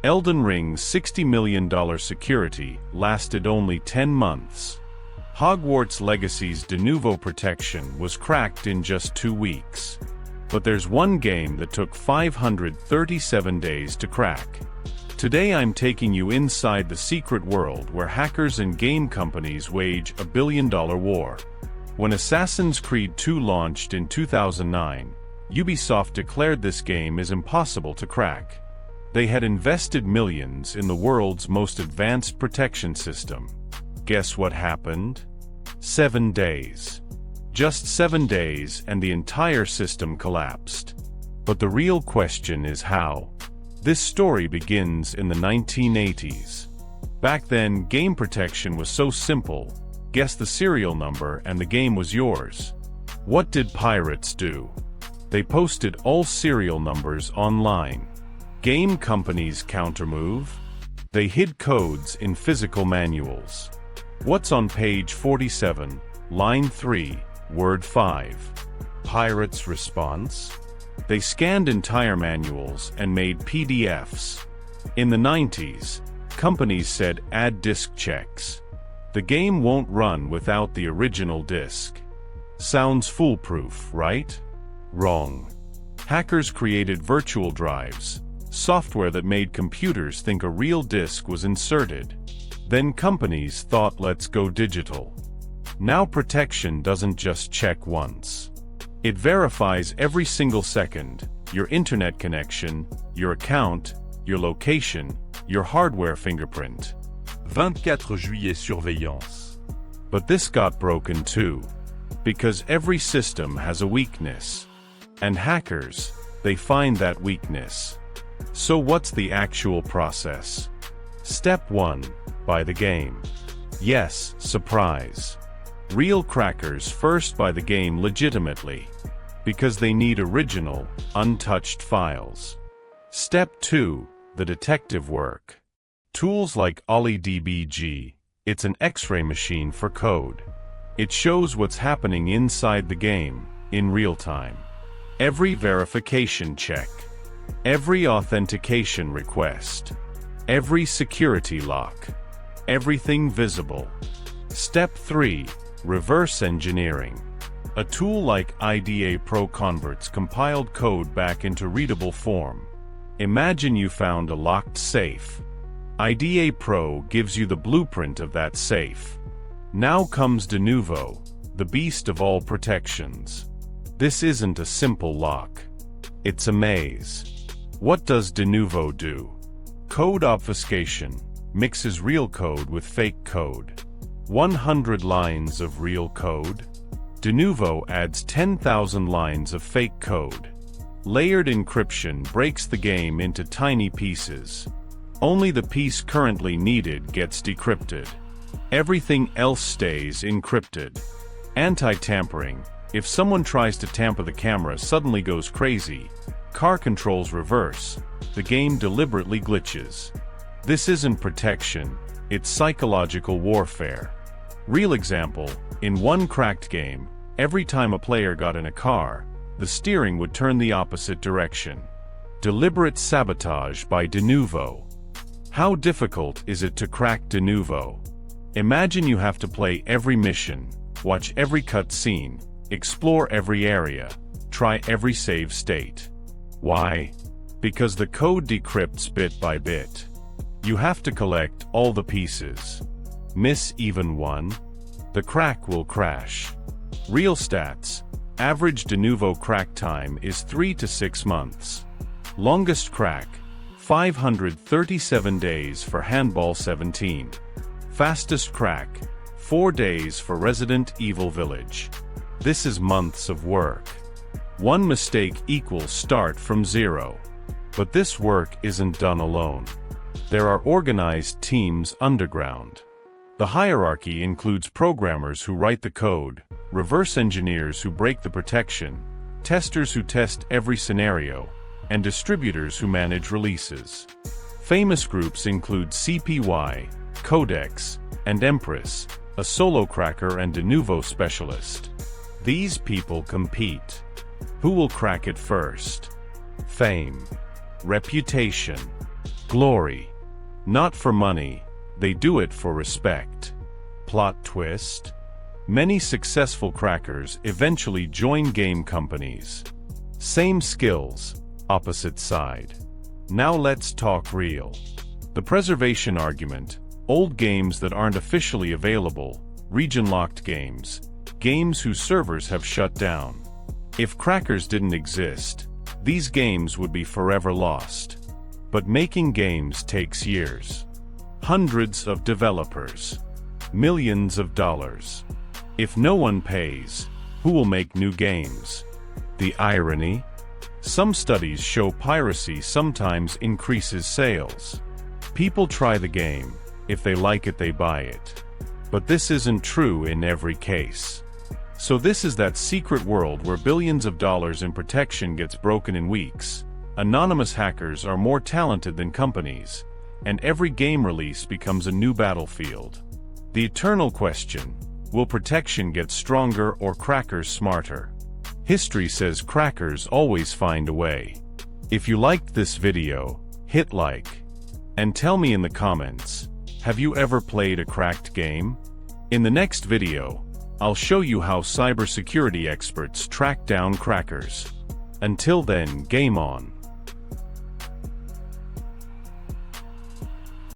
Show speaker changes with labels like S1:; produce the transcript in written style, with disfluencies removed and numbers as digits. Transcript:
S1: Elden Ring's $60 million security lasted only 10 months. Hogwarts Legacy's Denuvo protection was cracked in just 2 weeks. But there's one game that took 537 days to crack. Today I'm taking you inside the secret world where hackers and game companies wage a billion-dollar war. When Assassin's Creed 2 launched in 2009, Ubisoft declared this game is impossible to crack. They had invested millions in the world's most advanced protection system. Guess what happened? 7 days. Just 7 days and the entire system collapsed. But the real question is how? This story begins in the 1980s. Back then, game protection was so simple. Guess the serial number and the game was yours. What did pirates do? They posted all serial numbers online. Game companies countermove? They hid codes in physical manuals. What's on page 47, line 3, word 5? Pirates' response? They scanned entire manuals and made PDFs. In the 90s, companies said add disk checks. The game won't run without the original disk. Sounds foolproof, right? Wrong. Hackers created virtual drives, software that made computers think a real disk was inserted. Then companies thought, let's go digital. Now protection doesn't just check once. It verifies every single second: your internet connection, your account, your location, your hardware fingerprint.
S2: 24 juillet surveillance.
S1: But this got broken too. Because every system has a weakness. And hackers, they find that weakness. So what's the actual process? Step 1. Buy the game. Yes, surprise. Real crackers first buy the game legitimately. Because they need original, untouched files. Step 2. The detective work. Tools like OllyDbg. It's an X-ray machine for code. It shows what's happening inside the game, in real time. Every verification check. Every authentication request. Every security lock. Everything visible. Step 3. Reverse engineering. A tool like IDA Pro converts compiled code back into readable form. Imagine you found a locked safe. IDA Pro gives you the blueprint of that safe. Now comes Denuvo, the beast of all protections. This isn't a simple lock. It's a maze. What does Denuvo do? Code obfuscation. Mixes real code with fake code. 100 lines of real code. Denuvo adds 10,000 lines of fake code. Layered encryption breaks the game into tiny pieces. Only the piece currently needed gets decrypted. Everything else stays encrypted. Anti-tampering. If someone tries to tamper the camera suddenly goes crazy. Car controls reverse. The game deliberately glitches. This isn't protection, it's psychological warfare. Real example, in one cracked game, every time a player got in a car, the steering would turn the opposite direction. Deliberate sabotage by Denuvo. How difficult is it to crack Denuvo? Imagine you have to play every mission, watch every cutscene, explore every area, try every save state. Why? Because the code decrypts bit by bit. You have to collect all the pieces. Miss even one? The crack will crash. Real stats. Average Denuvo crack time is 3 to 6 months. Longest crack, 537 days for Handball 17. Fastest crack, 4 days for Resident Evil Village. This is months of work. One mistake equals start from zero. But this work isn't done alone. There are organized teams underground. The hierarchy includes programmers who write the code, reverse engineers who break the protection, testers who test every scenario, and distributors who manage releases. Famous groups include CPY, Codex, and Empress, a solo cracker and Denuvo specialist. These people compete. Who will crack it first? Fame. Reputation. Glory. Not for money, they do it for respect. Plot twist. Many successful crackers eventually join game companies. Same skills, opposite side. Now let's talk real. The preservation argument. Old games that aren't officially available, region-locked games, games whose servers have shut down. If crackers didn't exist, these games would be forever lost. But making games takes years. Hundreds of developers. Millions of dollars. If no one pays, who will make new games? The irony? Some studies show piracy sometimes increases sales. People try the game. If they like it, they buy it. But this isn't true in every case. So this is that secret world where billions of dollars in protection gets broken in weeks. Anonymous hackers are more talented than companies, and every game release becomes a new battlefield. The eternal question: will protection get stronger or crackers smarter? History says crackers always find a way. If you liked this video, hit like. And tell me in the comments, have you ever played a cracked game? In the next video, I'll show you how cybersecurity experts track down crackers. Until then, game on.